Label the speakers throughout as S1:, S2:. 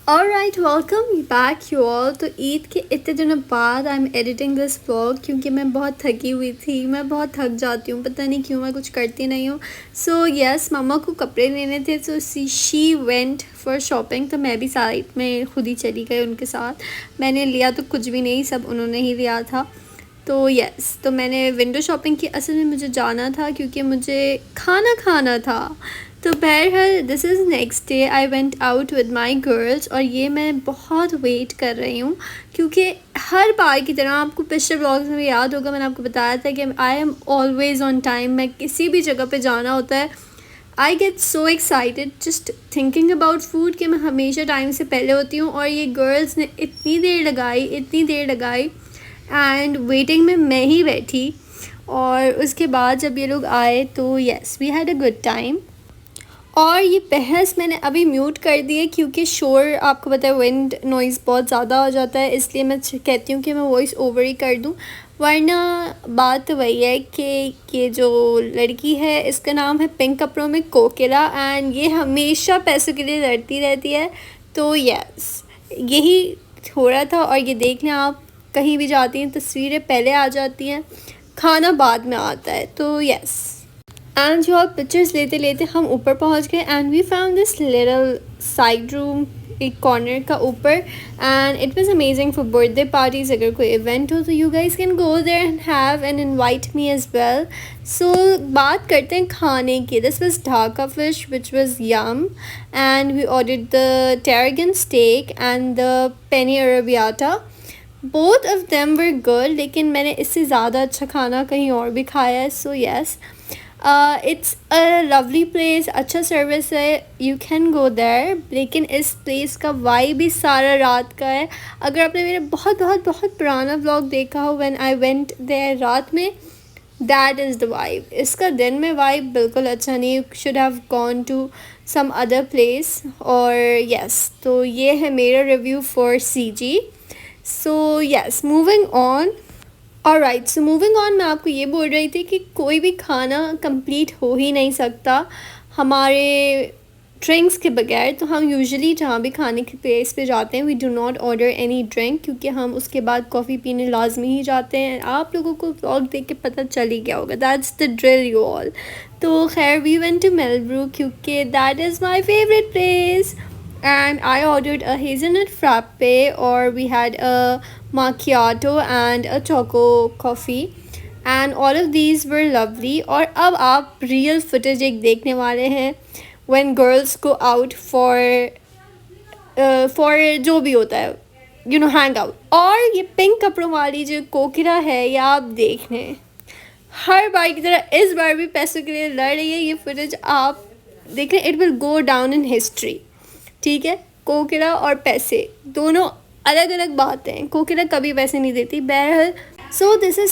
S1: Alright, welcome back you all. तो ईद के इतने दिनों बाद I am editing this vlog क्योंकि मैं बहुत थकी हुई थी। मैं बहुत थक जाती हूँ, पता नहीं क्यों, मैं कुछ करती नहीं हूँ। सो यस, मम्मा को कपड़े लेने थे, तो शी वेंट फॉर शॉपिंग। तो मैं भी साइड में खुद ही चली गई उनके साथ। मैंने लिया तो कुछ भी नहीं, सब उन्होंने ही लिया था। तो यस, तो मैंने विंडो शॉपिंग की। असल में मुझे जाना था क्योंकि मुझे खाना खाना था। तो बहरहाल this is next day, I went out with my girls. और ये मैं बहुत वेट कर रही हूँ क्योंकि हर बार की तरह, आपको पिछले ब्लॉग्स में याद होगा, मैंने आपको बताया था कि I am always on time. मैं किसी भी जगह पे जाना होता है, I get so excited just thinking about food कि मैं हमेशा टाइम से पहले होती हूँ। और ये गर्ल्स ने इतनी देर लगाई एंड वेटिंग में मैं ही बैठी। और उसके बाद जब ये लोग आए तो yes, we had a good time. और ये बहस मैंने अभी म्यूट कर दी है क्योंकि शोर, आपको पता है, विंड नॉइज़ बहुत ज़्यादा हो जाता है, इसलिए मैं कहती हूँ कि मैं वॉइस ओवर ही कर दूँ। वरना बात वही है कि ये जो लड़की है, इसका नाम है पिंक कपड़ों में कोकिला, एंड ये हमेशा पैसों के लिए लड़ती रहती है। तो यस, यही हो रहा था। और ये देख लें आप, कहीं भी जाती हैं तस्वीरें पहले आ जाती हैं, खाना बाद में आता है। तो यस, एंड जो आप पिक्चर्स लेते लेते हम ऊपर पहुंच गए and we found this little side room, एक कॉर्नर का ऊपर। And it was amazing for birthday parties. अगर कोई इवेंट हो तो you guys can go there and have and invite me as well. So बात करते हैं खाने की। This was Dhaka fish which was yum, and we ordered the tarragon steak and the penne arrabbiata. Both of them were good, लेकिन मैंने इससे ज़्यादा अच्छा खाना कहीं और भी खाया है। So yes, it's a lovely place, अच्छा सर्विस है, यू कैन गो देयर। लेकिन इस प्लेस का वाइब भी सारा रात का है। अगर आपने मेरा बहुत बहुत बहुत पुराना व्लॉग देखा हो व्हेन आई वेंट देयर रात में, दैट इज़ द वाइब। इसका दिन में वाइब बिल्कुल अच्छा नहीं, you should have gone to some other place. और यस, तो ये है मेरा review for CG। So yes, moving on. Alright, so moving on, मैं आपको ये बोल रही थी कि कोई भी खाना कंप्लीट हो ही नहीं सकता हमारे ड्रिंक्स के बगैर। तो हम यूजुअली जहाँ भी खाने के प्लेस पे जाते हैं, we do not order any drink, क्योंकि हम उसके बाद कॉफ़ी पीने लाजमी ही जाते हैं। आप लोगों को व्लॉग देख के पता चल ही गया होगा, that's the drill you all. तो खैर, वी वेंट टू मेलब्रू क्योंकि that is my favourite place. And I ordered a hazelnut frappe, or we had a macchiato and a choco coffee, and all of these were lovely. और अब आप real footage एक देखने वाले हैं when girls go out for जो भी होता है, you know, hang out। और ये पिंक कपड़ों वाली जो कोकिला है, ये आप देख लें, हर बार की तरह इस बार भी पैसों के लिए लड़ रही है। ये फुटेज आप देख लें, it will go down in history. ठीक है, कोकिला और पैसे दोनों अलग अलग बातें हैं। कोकिला कभी पैसे नहीं देती। बहरहाल, सो दिस इज़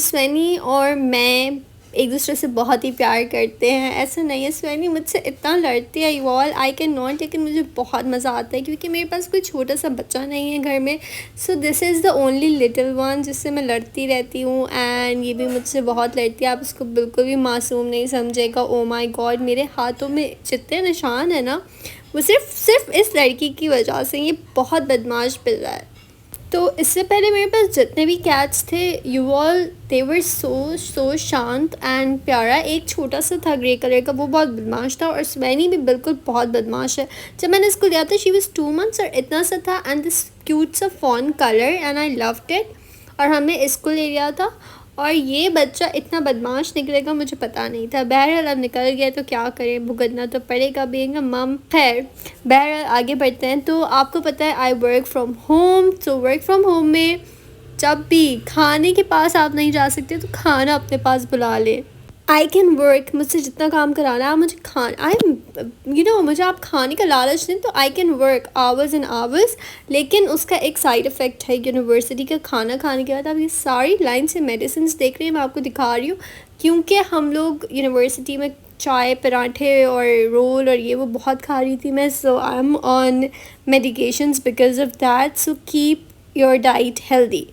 S1: स्वेनी और मैं एक दूसरे से बहुत ही प्यार करते हैं। ऐसा नहीं है, स्वेनी मुझसे इतना लड़ती है you all, I can not, लेकिन मुझे बहुत मज़ा आता है क्योंकि मेरे पास कोई छोटा सा बच्चा नहीं है घर में। So this is the only little one जिससे मैं लड़ती रहती हूँ, एंड ये भी मुझसे बहुत लड़ती है। आप इसको बिल्कुल भी मासूम नहीं समझेगा। ओ माई गॉड, मेरे हाथों में जितने निशान है ना, वो सिर्फ इस लड़की की वजह से। ये बहुत बदमाश पिल्ला है। तो इससे पहले मेरे पास जितने भी कैट्स थे, यू ऑल, दे वर सो शांत एंड प्यारा। एक छोटा सा था ग्रे कलर का, वो बहुत बदमाश था। और स्वेनी भी बिल्कुल बहुत बदमाश है। जब मैंने इसको लिया था, शी वाज 2 months और इतना सा था, एंड दिस क्यूट सा fawn colour, and I loved it. और हमने इसको ले लिया था। और ये बच्चा इतना बदमाश निकलेगा मुझे पता नहीं था। बहरहाल अब निकल गया तो क्या करें, भुगतना तो पड़ेगा बीइंग अ मम। खैर, बहरहाल आगे बढ़ते हैं। तो आपको पता है, आई वर्क फ्रॉम होम। तो वर्क फ्रॉम होम में जब भी खाने के पास आप नहीं जा सकते तो खाना अपने पास बुला ले। आई कैन वर्क, मुझसे जितना काम कराना है मुझे खाना, मुझे आप खाने का लालच दें तो I can work hours and hours. लेकिन उसका एक साइड इफ़ेक्ट है, यूनिवर्सिटी का खाना खाने के बाद आप ये सारी लाइन से मेडिसिन देख रहे हैं, मैं आपको दिखा रही हूँ। क्योंकि हम लोग यूनिवर्सिटी में चाय, पराठे और रोल और ये वो बहुत खा रही थी मैं। So I am on medications because of that. So keep your diet healthy.